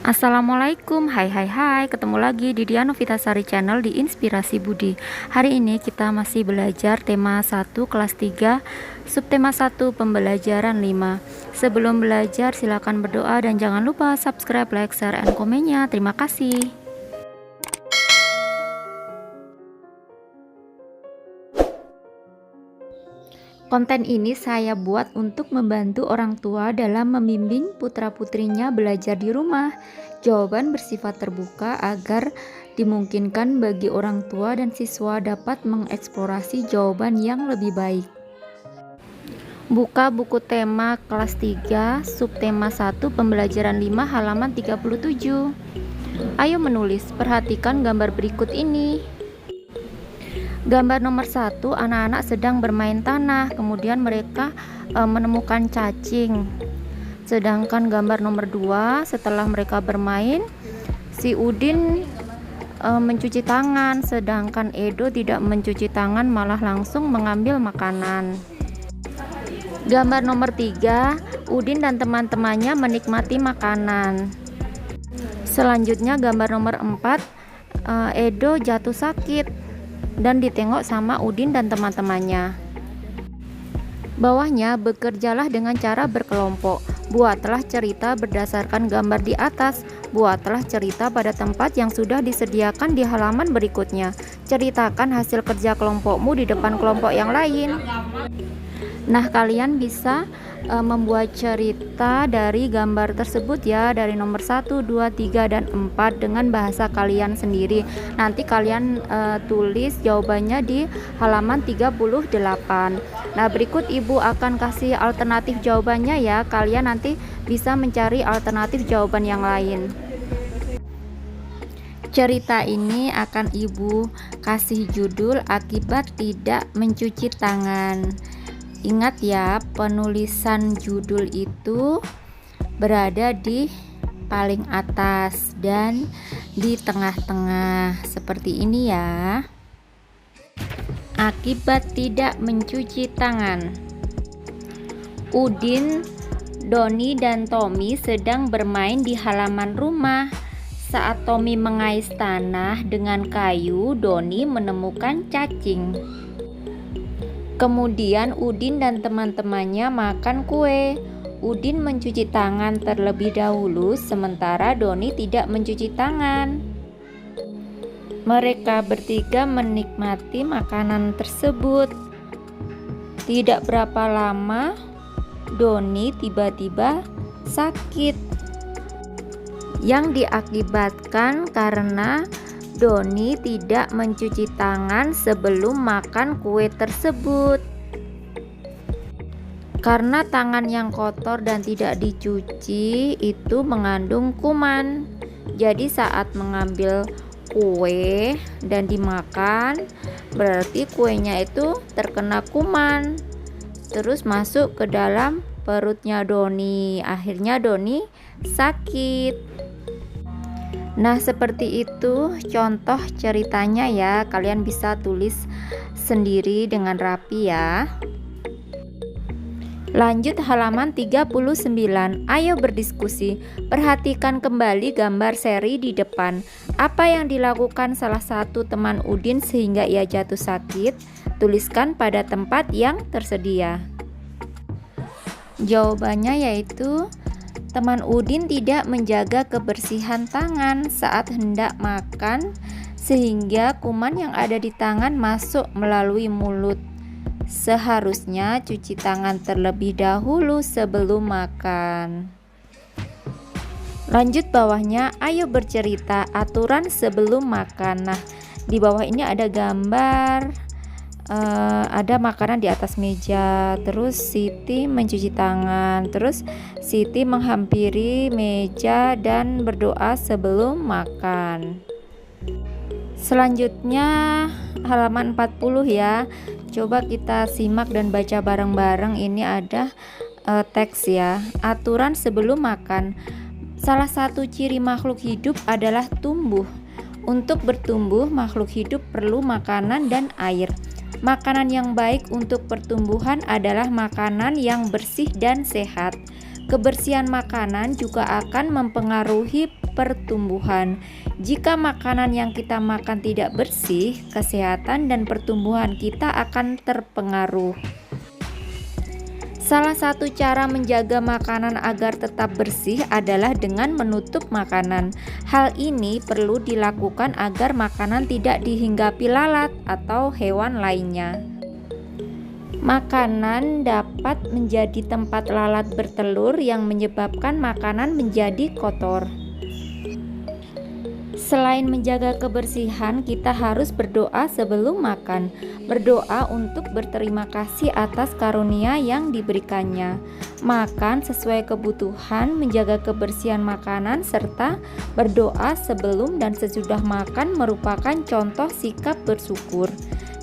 Assalamualaikum, hai, ketemu lagi di Diah Novitasari Channel di Inspirasi Budi. Hari ini kita masih belajar tema 1 kelas 3, subtema 1 pembelajaran 5. Sebelum belajar silakan berdoa dan jangan lupa subscribe, like, share, and komennya. Terima kasih. Konten ini saya buat untuk membantu orang tua dalam membimbing putra-putrinya belajar di rumah. Jawaban bersifat terbuka agar dimungkinkan bagi orang tua dan siswa dapat mengeksplorasi jawaban yang lebih baik. Buka buku tema kelas 3, subtema 1, pembelajaran 5, halaman 37. Ayo menulis, perhatikan gambar berikut ini. Gambar nomor 1, anak-anak sedang bermain tanah, kemudian mereka menemukan cacing. Sedangkan gambar nomor 2, setelah mereka bermain, si Udin mencuci tangan, sedangkan Edo tidak mencuci tangan, malah langsung mengambil makanan. Gambar nomor 3, Udin dan teman-temannya menikmati makanan. Selanjutnya gambar nomor 4, Edo jatuh sakit dan ditengok sama Udin dan teman-temannya. Bawahnya, bekerjalah dengan cara berkelompok. Buatlah cerita berdasarkan gambar di atas. Buatlah cerita pada tempat yang sudah disediakan di halaman berikutnya. Ceritakan hasil kerja kelompokmu di depan kelompok yang lain. Nah, kalian bisa membuat cerita dari gambar tersebut ya, dari nomor 1, 2, 3, dan 4 dengan bahasa kalian sendiri. Nanti kalian tulis jawabannya di halaman 38. Nah, berikut ibu akan kasih alternatif jawabannya ya. Kalian nanti bisa mencari alternatif jawaban yang lain. Cerita ini akan ibu kasih judul akibat tidak mencuci tangan. Ingat ya, penulisan judul itu berada di paling atas dan di tengah-tengah seperti ini ya. Akibat tidak mencuci tangan. Udin, Doni, dan Tommy sedang bermain di halaman rumah. Saat Tommy mengais tanah dengan kayu, Doni menemukan cacing. Kemudian Udin dan teman-temannya makan kue. Udin mencuci tangan terlebih dahulu, sementara Doni tidak mencuci tangan. Mereka bertiga menikmati makanan tersebut. Tidak berapa lama, Doni tiba-tiba sakit, yang diakibatkan karena Doni tidak mencuci tangan sebelum makan kue tersebut. Karena tangan yang kotor dan tidak dicuci itu mengandung kuman. Jadi saat mengambil kue dan dimakan, berarti kuenya itu terkena kuman. Terus masuk ke dalam perutnya Doni. Akhirnya Doni sakit. Nah, seperti itu contoh ceritanya ya. Kalian bisa tulis sendiri dengan rapi ya. Lanjut halaman 39. Ayo berdiskusi. Perhatikan kembali gambar seri di depan. Apa yang dilakukan salah satu teman Udin sehingga ia jatuh sakit? Tuliskan pada tempat yang tersedia. Jawabannya yaitu teman Udin tidak menjaga kebersihan tangan saat hendak makan, sehingga kuman yang ada di tangan masuk melalui mulut. Seharusnya cuci tangan terlebih dahulu sebelum makan. Lanjut bawahnya, ayo bercerita aturan sebelum makan. Nah, di bawah ini ada gambar, ada makanan di atas meja, terus Siti mencuci tangan, terus Siti menghampiri meja dan berdoa sebelum makan. Selanjutnya halaman 40 ya. Coba kita simak dan baca bareng-bareng. Ini ada teks ya. Aturan sebelum makan. Salah satu ciri makhluk hidup adalah tumbuh. Untuk bertumbuh, makhluk hidup perlu makanan dan air. Makanan yang baik untuk pertumbuhan adalah makanan yang bersih dan sehat. Kebersihan makanan juga akan mempengaruhi pertumbuhan. Jika makanan yang kita makan tidak bersih, kesehatan dan pertumbuhan kita akan terpengaruh. Salah satu cara menjaga makanan agar tetap bersih adalah dengan menutup makanan. Hal ini perlu dilakukan agar makanan tidak dihinggapi lalat atau hewan lainnya. Makanan dapat menjadi tempat lalat bertelur yang menyebabkan makanan menjadi kotor. Selain menjaga kebersihan, kita harus berdoa sebelum makan. Berdoa untuk berterima kasih atas karunia yang diberikannya. Makan sesuai kebutuhan, menjaga kebersihan makanan, serta berdoa sebelum dan sesudah makan merupakan contoh sikap bersyukur.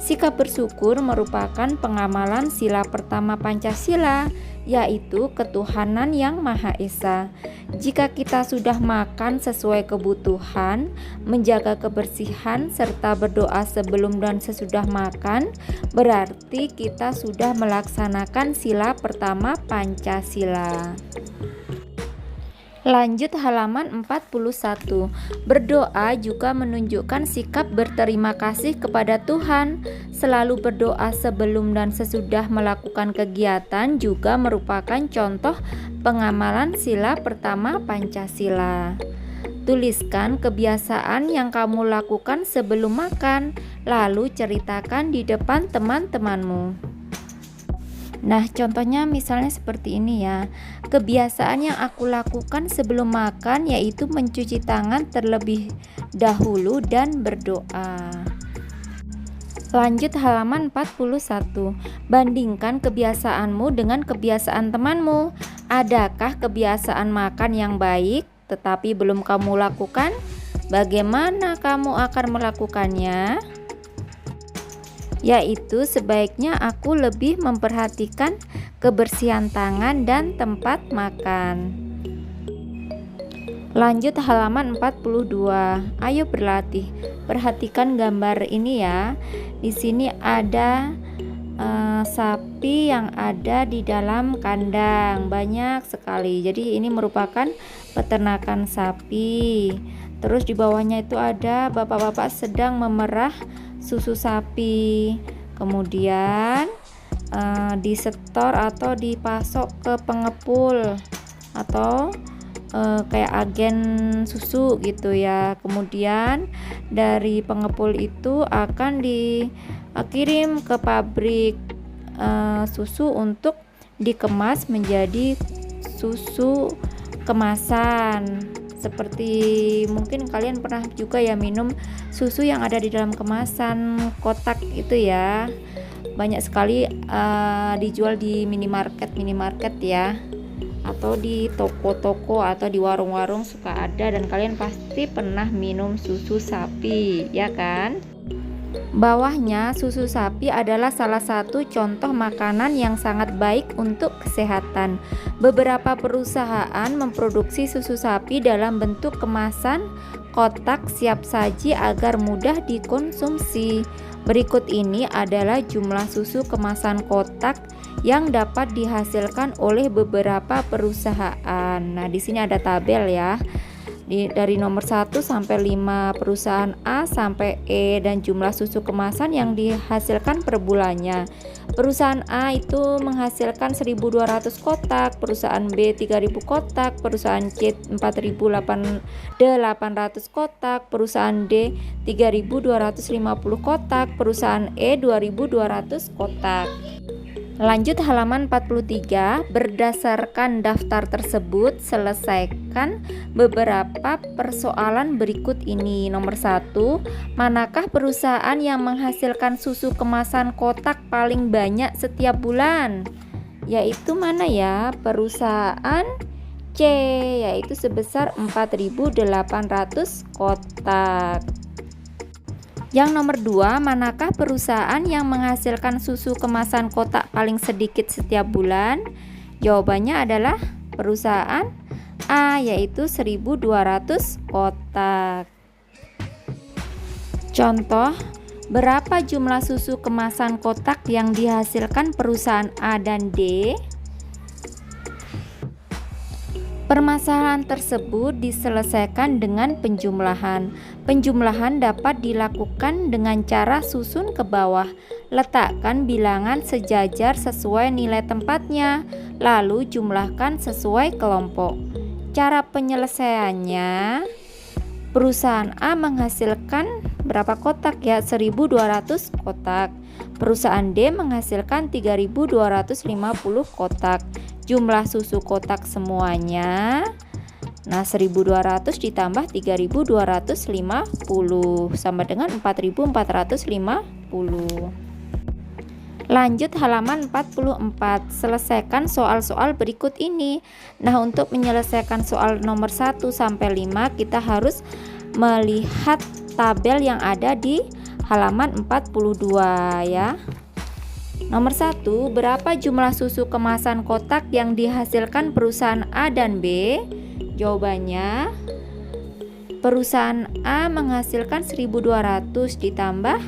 Sikap bersyukur merupakan pengamalan sila pertama Pancasila, yaitu ketuhanan yang Maha Esa. Jika kita sudah makan sesuai kebutuhan, menjaga kebersihan, serta berdoa sebelum dan sesudah makan, berarti kita sudah melaksanakan sila pertama Pancasila. Lanjut halaman 41. Berdoa juga menunjukkan sikap berterima kasih kepada Tuhan. Selalu berdoa sebelum dan sesudah melakukan kegiatan juga merupakan contoh pengamalan sila pertama Pancasila. Tuliskan kebiasaan yang kamu lakukan sebelum makan, lalu ceritakan di depan teman-temanmu. Nah, contohnya misalnya seperti ini ya. Kebiasaan yang aku lakukan sebelum makan yaitu mencuci tangan terlebih dahulu dan berdoa. Lanjut halaman 41. Bandingkan kebiasaanmu dengan kebiasaan temanmu. Adakah kebiasaan makan yang baik tetapi belum kamu lakukan? Bagaimana kamu akan melakukannya? Yaitu sebaiknya aku lebih memperhatikan kebersihan tangan dan tempat makan. Lanjut halaman 42. Ayo berlatih. Perhatikan gambar ini ya. Di sini ada sapi yang ada di dalam kandang, banyak sekali. Jadi ini merupakan peternakan sapi. Terus di bawahnya itu ada bapak-bapak sedang memerah susu sapi. Kemudian disetor atau dipasok ke pengepul atau kayak agen susu gitu ya. Kemudian dari pengepul itu akan dikirim ke pabrik susu untuk dikemas menjadi susu kemasan. Seperti mungkin kalian pernah juga ya minum susu yang ada di dalam kemasan kotak itu ya. Banyak sekali dijual di minimarket ya, atau di toko-toko atau di warung-warung suka ada, dan kalian pasti pernah minum susu sapi ya kan. Bawahnya, susu sapi adalah salah satu contoh makanan yang sangat baik untuk kesehatan. Beberapa perusahaan memproduksi susu sapi dalam bentuk kemasan kotak siap saji agar mudah dikonsumsi. Berikut ini adalah jumlah susu kemasan kotak yang dapat dihasilkan oleh beberapa perusahaan. Nah, di sini ada tabel ya. Dari nomor 1 sampai 5 perusahaan A sampai E, dan jumlah susu kemasan yang dihasilkan per bulannya. Perusahaan A itu menghasilkan 1.200 kotak, perusahaan B 3.000 kotak, perusahaan C 4.800 kotak, perusahaan D 3.250 kotak, perusahaan E 2.200 kotak. Lanjut halaman 43. Berdasarkan daftar tersebut, selesaikan beberapa persoalan berikut ini. Nomor 1, manakah perusahaan yang menghasilkan susu kemasan kotak paling banyak setiap bulan? Yaitu mana ya? Perusahaan C, yaitu sebesar 4.800 kotak. Yang nomor 2, manakah perusahaan yang menghasilkan susu kemasan kotak paling sedikit setiap bulan? Jawabannya adalah perusahaan A, yaitu 1.200 kotak. Contoh, berapa jumlah susu kemasan kotak yang dihasilkan perusahaan A dan D? Permasalahan tersebut diselesaikan dengan penjumlahan. Penjumlahan dapat dilakukan dengan cara susun ke bawah. Letakkan bilangan sejajar sesuai nilai tempatnya, lalu jumlahkan sesuai kelompok. Cara penyelesaiannya, perusahaan A menghasilkan berapa kotak ya? 1200 kotak. Perusahaan D menghasilkan 3250 kotak. Jumlah susu kotak semuanya, nah 1200 ditambah 3250 sama dengan 4450. Lanjut halaman 44, selesaikan soal-soal berikut ini. Nah, untuk menyelesaikan soal nomor 1 sampai 5 kita harus melihat tabel yang ada di halaman 42 ya. Nomor 1, berapa jumlah susu kemasan kotak yang dihasilkan perusahaan A dan B? Jawabannya, perusahaan A menghasilkan 1200 ditambah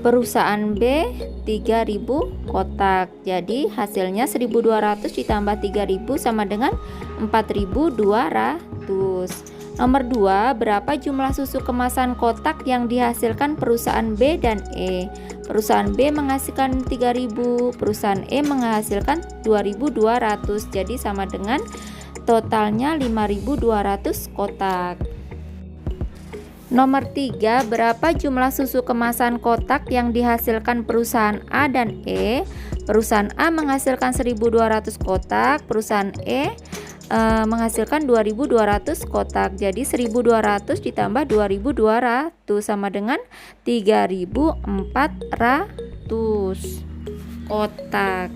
perusahaan B 3000 kotak. Jadi hasilnya 1200 ditambah 3000 sama dengan 4200. Nomor 2, berapa jumlah susu kemasan kotak yang dihasilkan perusahaan B dan E? Perusahaan B menghasilkan 3000, perusahaan E menghasilkan 2200. Jadi sama dengan totalnya 5200 kotak. Nomor 3, berapa jumlah susu kemasan kotak yang dihasilkan perusahaan A dan E? Perusahaan A menghasilkan 1200 kotak, perusahaan E menghasilkan 2200 kotak. Jadi 1200 ditambah 2200 sama dengan 3400 kotak.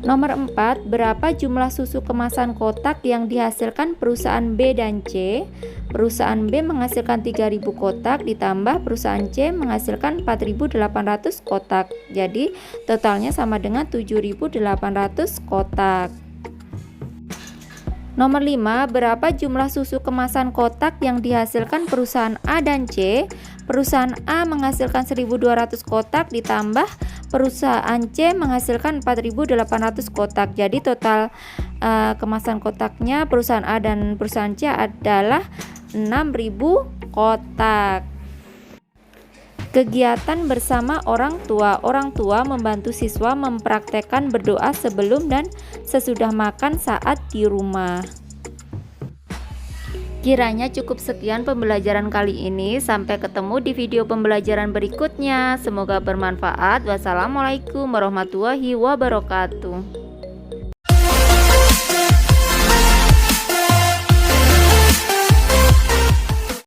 Nomor 4, berapa jumlah susu kemasan kotak yang dihasilkan perusahaan B dan C? Perusahaan B menghasilkan 3000 kotak ditambah perusahaan C menghasilkan 4800 kotak. Jadi totalnya sama dengan 7800 kotak. Nomor 5, berapa jumlah susu kemasan kotak yang dihasilkan perusahaan A dan C? Perusahaan A menghasilkan 1200 kotak ditambah perusahaan C menghasilkan 4800 kotak. Jadi total kemasan kotaknya perusahaan A dan perusahaan C adalah 6000 kotak. Kegiatan bersama orang tua. Orang tua membantu siswa mempraktekkan berdoa sebelum dan sesudah makan saat di rumah. Kiranya cukup sekian pembelajaran kali ini. Sampai ketemu di video pembelajaran berikutnya. Semoga bermanfaat. Wassalamualaikum warahmatullahi wabarakatuh.